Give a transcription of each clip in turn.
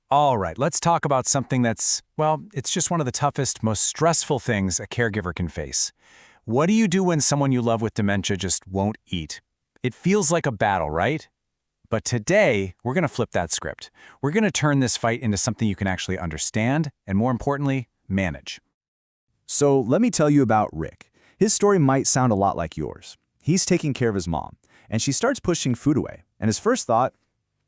All right, let's talk about something that's, well, it's just one of the toughest, most stressful things a caregiver can face. What do you do when someone you love with dementia just won't eat? It feels like a battle, right? But today, we're going to flip that script. We're going to turn this fight into something you can actually understand and, more importantly, manage. So let me tell you about Rick. His story might sound a lot like yours. He's taking care of his mom, and she starts pushing food away. And his first thought,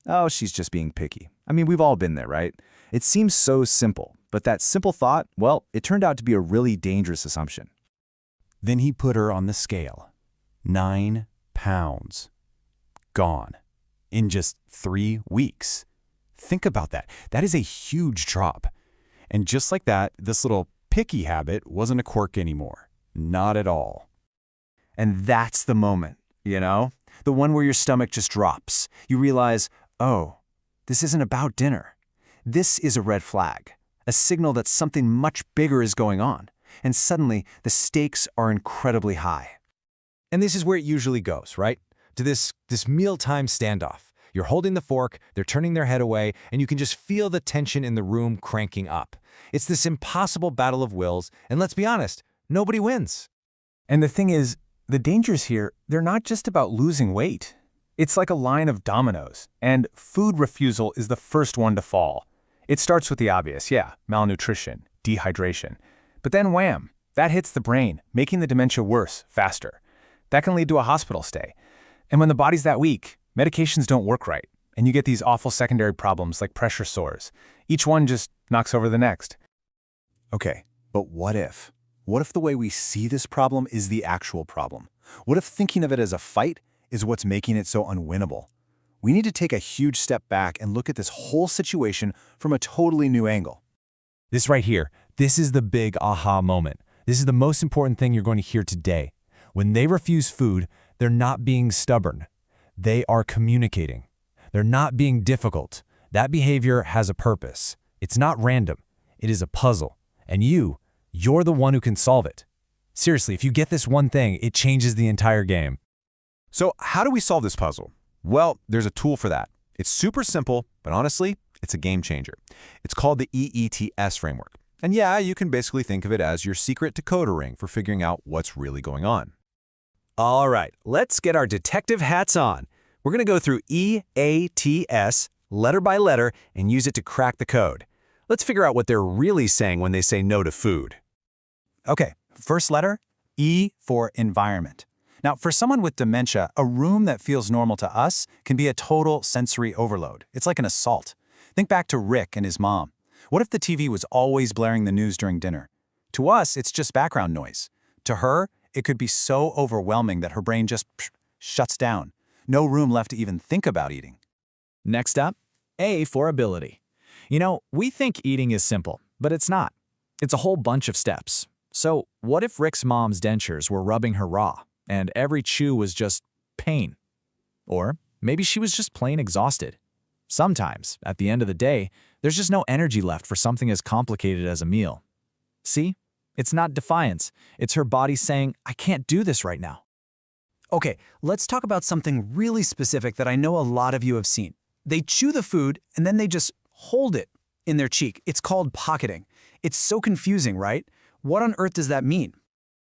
oh, she's just being picky. I mean, we've all been there, right? It seems so simple, but that simple thought, well, it turned out to be a really dangerous assumption. Then he put her on the scale. 9 pounds. Gone. In just 3 weeks. Think about that. That is a huge drop. And just like that, this little picky habit wasn't a quirk anymore. Not at all. And that's the moment, you know? The one where your stomach just drops. You realize, oh, this isn't about dinner. This is a red flag, a signal that something much bigger is going on. And suddenly, the stakes are incredibly high. And this is where it usually goes, right? To this mealtime standoff. You're holding the fork, they're turning their head away, and you can just feel the tension in the room cranking up. It's this impossible battle of wills, and let's be honest, nobody wins. And the thing is, the dangers here, they're not just about losing weight. It's like a line of dominoes, and food refusal is the first one to fall. It starts with the obvious, malnutrition, dehydration. But then wham, that hits the brain, making the dementia worse, faster. That can lead to a hospital stay. And when the body's that weak, medications don't work right, and you get these awful secondary problems like pressure sores. Each one just knocks over the next. Okay, but what if? What if the way we see this problem is the actual problem? What if thinking of it as a fight is what's making it so unwinnable? We need to take a huge step back and look at this whole situation from a totally new angle. This right here, this is the big aha moment. This is the most important thing you're going to hear today. When they refuse food, they're not being stubborn. They are communicating. They're not being difficult. That behavior has a purpose. It's not random. It is a puzzle. And you're the one who can solve it. Seriously, if you get this one thing, it changes the entire game. So how do we solve this puzzle? Well, there's a tool for that. It's super simple, but honestly, it's a game changer. It's called the E.A.T.S framework. And yeah, you can basically think of it as your secret decoder ring for figuring out what's really going on. All right, let's get our detective hats on. We're going to go through E.A.T.S letter by letter and use it to crack the code. Let's figure out what they're really saying when they say no to food. Okay, first letter, E for environment. Now, for someone with dementia, a room that feels normal to us can be a total sensory overload. It's like an assault. Think back to Rick and his mom. What if the TV was always blaring the news during dinner? To us, it's just background noise. To her, it could be so overwhelming that her brain just shuts down. No room left to even think about eating. Next up, A for ability. You know, we think eating is simple, but it's not. It's a whole bunch of steps. So what if Rick's mom's dentures were rubbing her raw, and every chew was just pain? Or maybe she was just plain exhausted. Sometimes, at the end of the day, there's just no energy left for something as complicated as a meal. See? It's not defiance. It's her body saying, I can't do this right now. Okay, let's talk about something really specific that I know a lot of you have seen. They chew the food and then they just hold it in their cheek. It's called pocketing. It's so confusing, right? What on earth does that mean?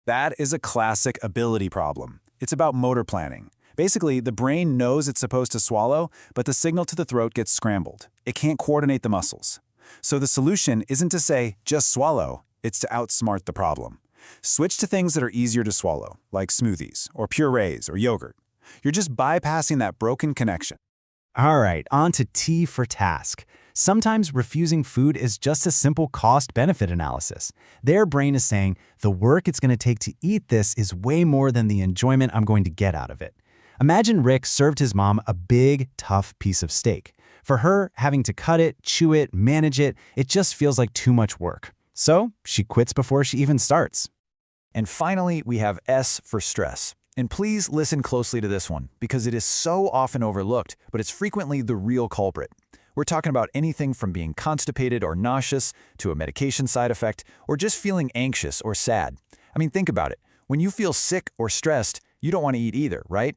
That is a classic ability problem. It's about motor planning. Basically, the brain knows it's supposed to swallow, but the signal to the throat gets scrambled. It can't coordinate the muscles. So the solution isn't to say, just swallow. It's to outsmart the problem. Switch to things that are easier to swallow, like smoothies, or purees, or yogurt. You're just bypassing that broken connection. All right, on to T for task. Sometimes refusing food is just a simple cost-benefit analysis. Their brain is saying, the work it's going to take to eat this is way more than the enjoyment I'm going to get out of it. Imagine Rick served his mom a big, tough piece of steak. For her, having to cut it, chew it, manage it, it just feels like too much work. So she quits before she even starts. And finally, we have S for stress. And please listen closely to this one, because it is so often overlooked, but it's frequently the real culprit. We're talking about anything from being constipated or nauseous to a medication side effect, or just feeling anxious or sad. I mean, think about it. When you feel sick or stressed, you don't want to eat either, right?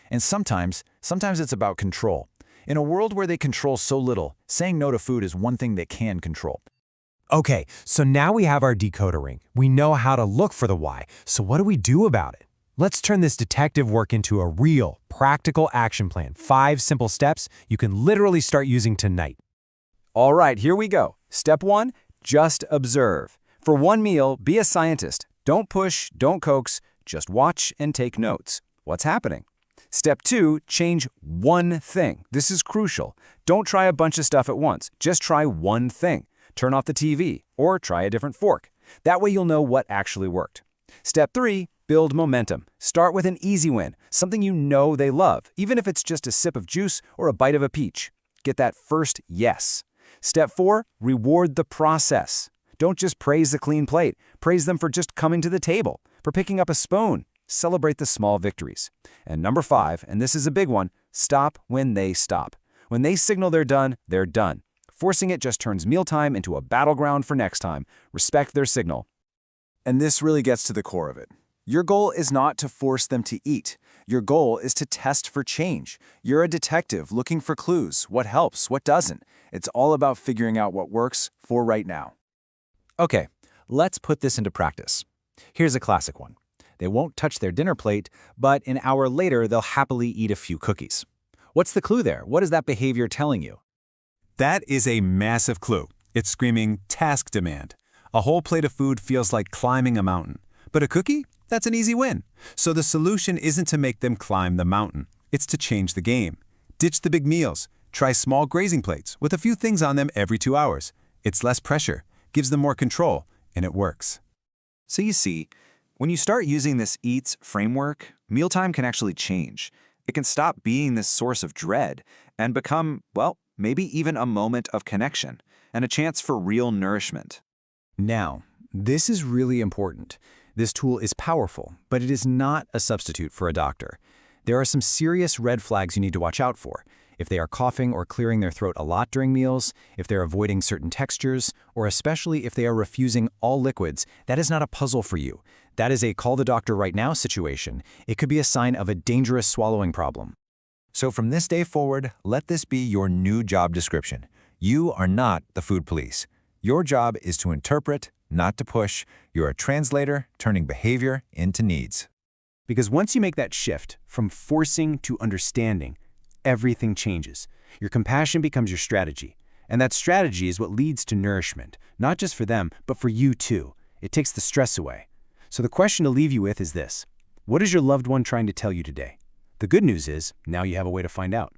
And sometimes it's about control. In a world where they control so little, saying no to food is one thing they can control. Okay, so now we have our decoder ring. We know how to look for the why, so what do we do about it? Let's turn this detective work into a real, practical action plan. 5 simple steps you can literally start using tonight. All right, here we go. Step 1, just observe. For one meal, be a scientist. Don't push, don't coax, just watch and take notes. What's happening? Step 2, change one thing. This is crucial. Don't try a bunch of stuff at once. Just try one thing. Turn off the TV, or try a different fork. That way you'll know what actually worked. Step 3, build momentum. Start with an easy win, something you know they love, even if it's just a sip of juice or a bite of a peach. Get that first yes. Step 4, reward the process. Don't just praise the clean plate. Praise them for just coming to the table, for picking up a spoon. Celebrate the small victories. And number 5, and this is a big one, stop when they stop. When they signal they're done, they're done. Forcing it just turns mealtime into a battleground for next time. Respect their signal. And this really gets to the core of it. Your goal is not to force them to eat. Your goal is to test for change. You're a detective looking for clues, what helps, what doesn't. It's all about figuring out what works for right now. Okay, let's put this into practice. Here's a classic one. They won't touch their dinner plate, but an hour later they'll happily eat a few cookies. What's the clue there? What is that behavior telling you? That is a massive clue. It's screaming task demand. A whole plate of food feels like climbing a mountain. But a cookie? That's an easy win. So the solution isn't to make them climb the mountain. It's to change the game. Ditch the big meals. Try small grazing plates with a few things on them every 2 hours. It's less pressure, gives them more control, and it works. So you see, when you start using this E.A.T.S framework, mealtime can actually change. It can stop being this source of dread and become, well, maybe even a moment of connection and a chance for real nourishment. Now, this is really important. This tool is powerful, but it is not a substitute for a doctor. There are some serious red flags you need to watch out for. If they are coughing or clearing their throat a lot during meals, if they're avoiding certain textures, or especially if they are refusing all liquids, that is not a puzzle for you. That is a call the doctor right now situation. It could be a sign of a dangerous swallowing problem. So from this day forward, let this be your new job description. You are not the food police. Your job is to interpret, not to push. You're a translator, turning behavior into needs. Because once you make that shift from forcing to understanding, everything changes. Your compassion becomes your strategy. And that strategy is what leads to nourishment, not just for them, but for you too. It takes the stress away. So the question to leave you with is this: what is your loved one trying to tell you today? The good news is, now you have a way to find out.